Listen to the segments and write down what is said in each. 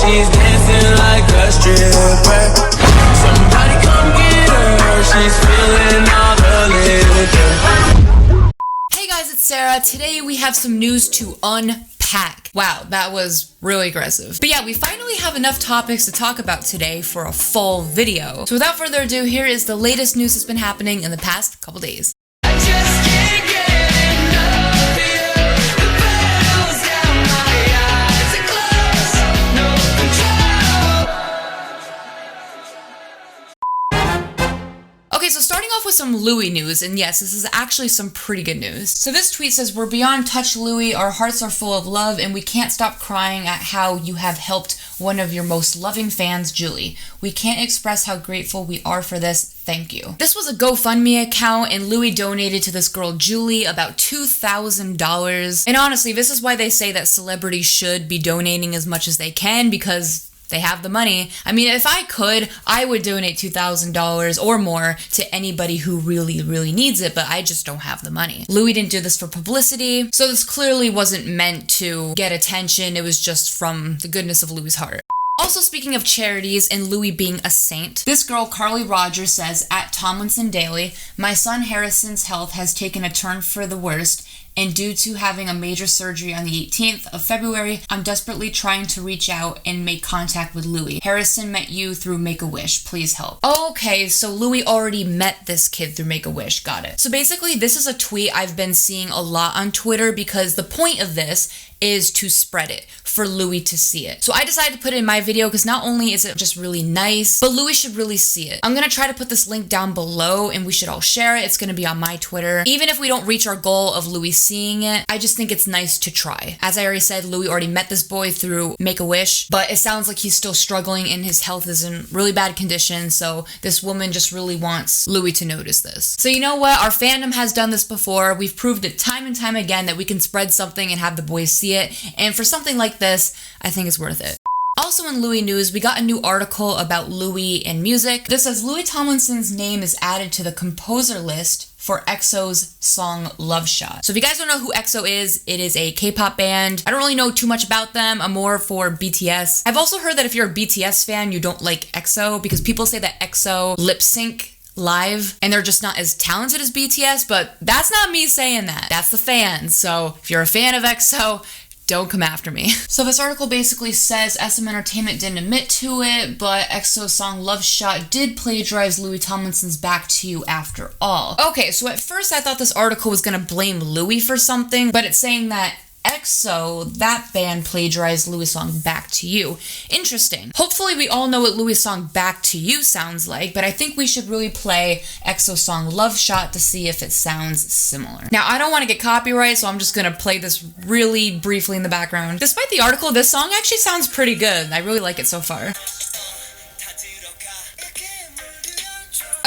she's dancing like a stripper. Somebody come get her, she's feeling all the liquor. Hey guys, it's Sarah. Today we have some news to unpack. Wow, that was really aggressive. But yeah, we finally have enough topics to talk about today for a full video. So without further ado, here is the latest news that's been happening in the past couple days. I just can't get enough of you. The petals down my eyes are closed, no control. Okay, so starting off with some Louis news, and yes, this is actually some pretty good news. So this tweet says, "We're beyond touch, Louis. Our hearts are full of love, and we can't stop crying at how you have helped one of your most loving fans, Julie. We can't express how grateful we are for this. Thank you." This was a GoFundMe account, and Louis donated to this girl, Julie, about $2,000. And honestly, this is why they say that celebrities should be donating as much as they can, because they have the money. I mean, if I could, I would donate $2,000 or more to anybody who really, really needs it, but I just don't have the money. Louis didn't do this for publicity, so this clearly wasn't meant to get attention. It was just from the goodness of Louis' heart. Also, speaking of charities and Louis being a saint, this girl, Carly Rogers, says, at Tomlinson Daily, "My son Harrison's health has taken a turn for the worst, and due to having a major surgery on the 18th of February, I'm desperately trying to reach out and make contact with Louis. Harrison met you through Make-A-Wish. Please help." Okay, so Louis already met this kid through Make-A-Wish. Got it. So basically, this is a tweet I've been seeing a lot on Twitter because the point of this is to spread it, for Louis to see it. So I decided to put it in my video because not only is it just really nice, but Louis should really see it. I'm gonna try to put this link down below and we should all share it. It's gonna be on my Twitter. Even if we don't reach our goal of Louis seeing it, I just think it's nice to try. As I already said, Louis already met this boy through Make-A-Wish, but it sounds like he's still struggling and his health is in really bad condition, so this woman just really wants Louis to notice this. So you know what? Our fandom has done this before. We've proved it time and time again that we can spread something and have the boys see it, and for something like this, I think it's worth it. Also in Louis news, we got a new article about Louis and music. This says Louis Tomlinson's name is added to the composer list for EXO's song Love Shot. So if you guys don't know who EXO is, it is a K-pop band. I don't really know too much about them. I'm more for BTS. I've also heard that if you're a BTS fan, you don't like EXO because people say that EXO lip sync live and they're just not as talented as BTS, but that's not me saying that. That's the fans. So if you're a fan of EXO, don't come after me. So this article basically says SM Entertainment didn't admit to it, but EXO's song Love Shot did plagiarize Louis Tomlinson's Back to You after all. Okay, so at first I thought this article was gonna blame Louis for something, but it's saying that EXO, that band, plagiarized Louis' song Back to You. Interesting. Hopefully we all know what Louis' song Back to You sounds like, but I think we should really play EXO's song Love Shot to see if it sounds similar. Now, I don't want to get copyright, so I'm just gonna play this really briefly in the background. Despite the article, this song actually sounds pretty good. I really like it so far.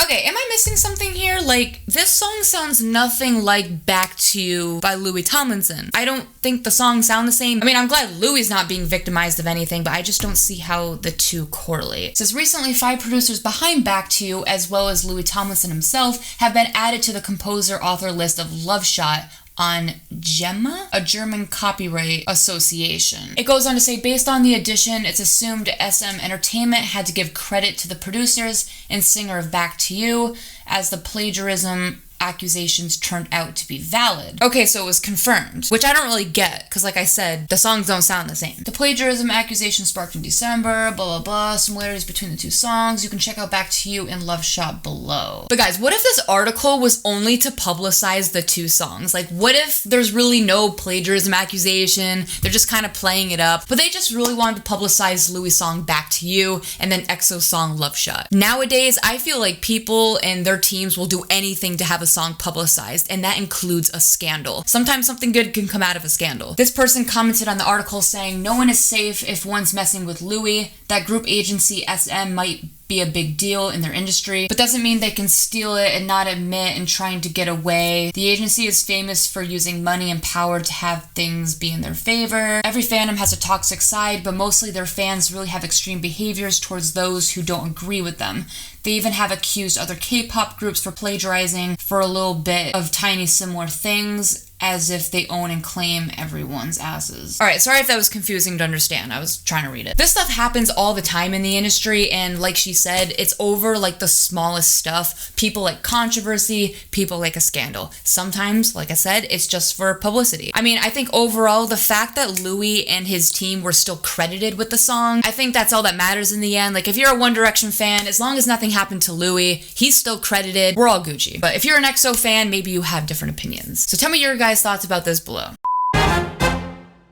Okay, am I missing something here? Like, this song sounds nothing like Back to You by Louis Tomlinson. I don't think the songs sound the same. I mean, I'm glad Louis not being victimized of anything, but I just don't see how the two correlate. It says, recently 5 producers behind Back to You, as well as Louis Tomlinson himself, have been added to the composer-author list of Love Shot on GEMA, a German copyright association. It goes on to say, based on the addition, it's assumed SM Entertainment had to give credit to the producers and singer of Back to You, as the plagiarism accusations turned out to be valid. Okay, so it was confirmed, which I don't really get, because like I said, the songs don't sound the same. The plagiarism accusation sparked in December, blah, blah, blah, similarities between the two songs. You can check out Back to You and Love Shot below. But guys, what if this article was only to publicize the two songs? Like, what if there's really no plagiarism accusation? They're just kind of playing it up, but they just really wanted to publicize Louis' song Back to You and then EXO's song Love Shot. Nowadays, I feel like people and their teams will do anything to have a song publicized, and that includes a scandal. Sometimes something good can come out of a scandal. This person commented on the article saying, no one is safe if one's messing with Louis. That group agency SM might be a big deal in their industry, but doesn't mean they can steal it and not admit and trying to get away. The agency is famous for using money and power to have things be in their favor. Every fandom has a toxic side, but mostly their fans really have extreme behaviors towards those who don't agree with them. They even have accused other K-pop groups for plagiarizing for a little bit of tiny similar things. as if they own and claim everyone's asses. Alright, sorry if that was confusing to understand. I was trying to read it. This stuff happens all the time in the industry, and like she said, it's over like the smallest stuff. People like controversy, people like a scandal. Sometimes, like I said, it's just for publicity. I mean, I think overall, the fact that Louis and his team were still credited with the song, I think that's all that matters in the end. Like, if you're a One Direction fan, as long as nothing happened to Louis, he's still credited, we're all Gucci. But if you're an EXO fan, maybe you have different opinions. So tell me your guys' thoughts about this below.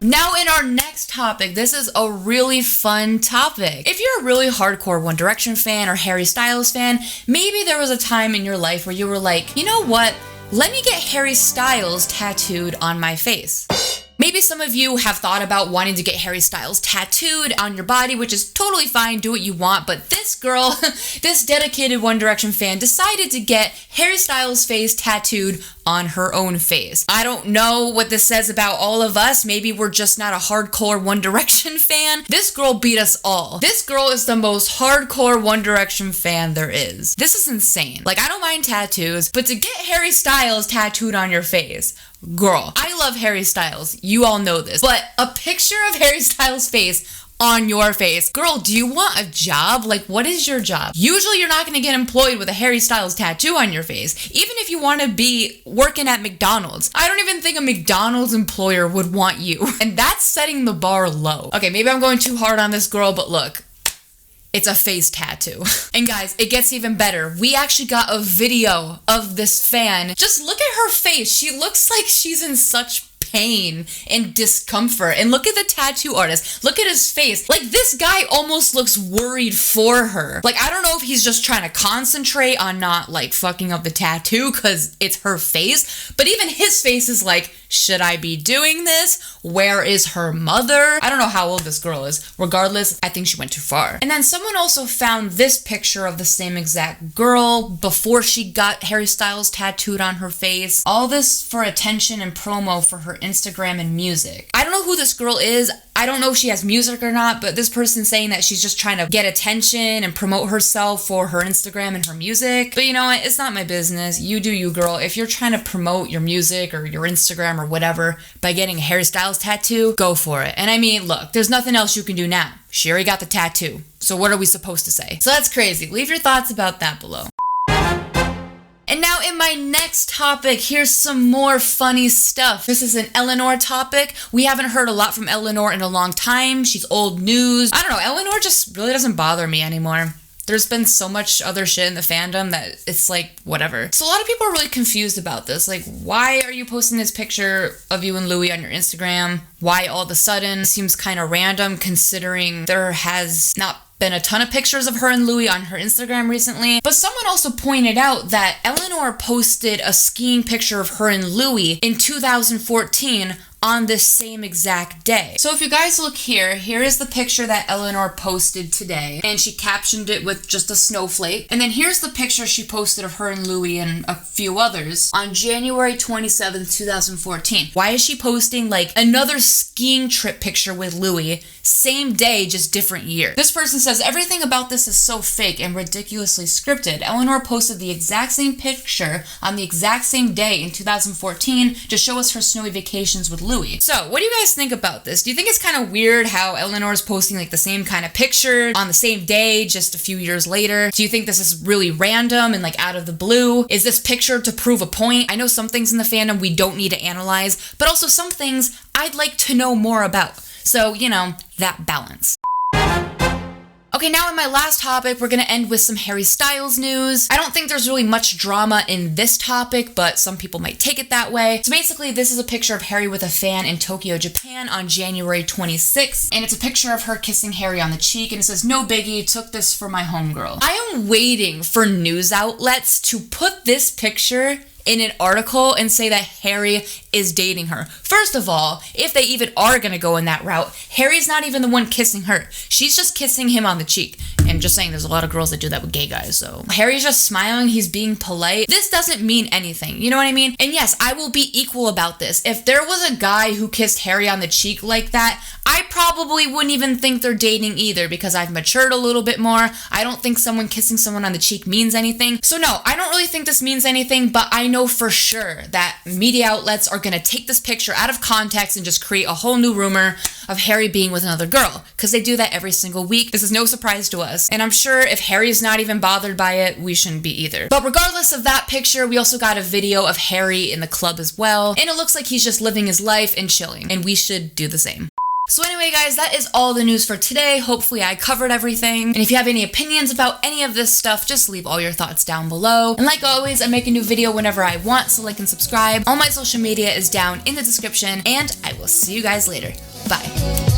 Now in our next topic, this is a really fun topic. If you're a really hardcore One Direction fan or Harry Styles fan, maybe there was a time in your life where you were like, you know what? Let me get Harry Styles tattooed on my face. Maybe some of you have thought about wanting to get Harry Styles tattooed on your body, which is totally fine, do what you want, but this girl, this dedicated One Direction fan, decided to get Harry Styles' face tattooed on her own face. I don't know what this says about all of us. Maybe we're just not a hardcore One Direction fan. This girl beat us all. This girl is the most hardcore One Direction fan there is. This is insane. Like, I don't mind tattoos, but to get Harry Styles tattooed on your face, girl, I love Harry Styles. You all know this. But a picture of Harry Styles' face on your face. Girl, do you want a job? Like, what is your job? Usually you're not gonna get employed with a Harry Styles tattoo on your face. Even if you wanna be working at McDonald's. I don't even think a McDonald's employer would want you. And that's setting the bar low. Okay, maybe I'm going too hard on this girl, but look. It's a face tattoo. And guys, it gets even better. We actually got a video of this fan. Just look at her face. She looks like she's in such pain and discomfort. And look at the tattoo artist. Look at his face. Like, this guy almost looks worried for her. Like, I don't know if he's just trying to concentrate on not, like, fucking up the tattoo because it's her face. But even his face is like, should I be doing this? Where is her mother? I don't know how old this girl is. Regardless, I think she went too far. And then someone also found this picture of the same exact girl before she got Harry Styles tattooed on her face. All this for attention and promo for her Instagram and music. I don't know who this girl is. I don't know if she has music or not, but this person's saying that she's just trying to get attention and promote herself for her Instagram and her music. But you know what? It's not my business. You do you, girl. If you're trying to promote your music or your Instagram or whatever by getting a Harry Styles tattoo, go for it. And I mean, look, there's nothing else you can do now. She already got the tattoo. So what are we supposed to say? So that's crazy. Leave your thoughts about that below. And now in my next topic, here's some more funny stuff. This is an Eleanor topic. We haven't heard a lot from Eleanor in a long time. She's old news. I don't know, Eleanor just really doesn't bother me anymore. There's been so much other shit in the fandom that it's like, whatever. So a lot of people are really confused about this. Like, why are you posting this picture of you and Louis on your Instagram? Why all of a sudden? It seems kind of random considering there has not been a ton of pictures of her and Louis on her Instagram recently. But someone also pointed out that Eleanor posted a skiing picture of her and Louis in 2014 on this same exact day. So if you guys look here, here is the picture that Eleanor posted today, and she captioned it with just a snowflake. And then here's the picture she posted of her and Louis and a few others on January 27th, 2014. Why is she posting like another skiing trip picture with Louis, same day, just different year? This person says, everything about this is so fake and ridiculously scripted. Eleanor posted the exact same picture on the exact same day in 2014 to show us her snowy vacations with Louis. So, what do you guys think about this? Do you think it's kind of weird how Eleanor's posting like the same kind of picture on the same day just a few years later? Do you think this is really random and like out of the blue? Is this picture to prove a point? I know some things in the fandom we don't need to analyze, but also some things I'd like to know more about. So, you know, that balance. Okay, now in my last topic, we're gonna end with some Harry Styles news. I don't think there's really much drama in this topic, but some people might take it that way. So basically, this is a picture of Harry with a fan in Tokyo, Japan on January 26th, and it's a picture of her kissing Harry on the cheek, and it says, "No biggie, took this for my homegirl." I am waiting for news outlets to put this picture in an article and say that Harry is dating her. First of all, if they even are gonna go in that route, Harry's not even the one kissing her. She's just kissing him on the cheek. And just saying, there's a lot of girls that do that with gay guys, so. Harry's just smiling, he's being polite. This doesn't mean anything, you know what I mean? And yes, I will be equal about this. If there was a guy who kissed Harry on the cheek like that, I probably wouldn't even think they're dating either because I've matured a little bit more. I don't think someone kissing someone on the cheek means anything. So no, I don't really think this means anything, but I know for sure that media outlets are gonna take this picture out of context and just create a whole new rumor of Harry being with another girl, because they do that every single week. This is no surprise to us. And I'm sure if Harry's not even bothered by it, we shouldn't be either. But regardless of that picture, we also got a video of Harry in the club as well. And it looks like he's just living his life and chilling. And we should do the same. So anyway, guys, that is all the news for today. Hopefully I covered everything. And if you have any opinions about any of this stuff, just leave all your thoughts down below. And like always, I make a new video whenever I want, so like and subscribe. All my social media is down in the description, and I will see you guys later. Bye.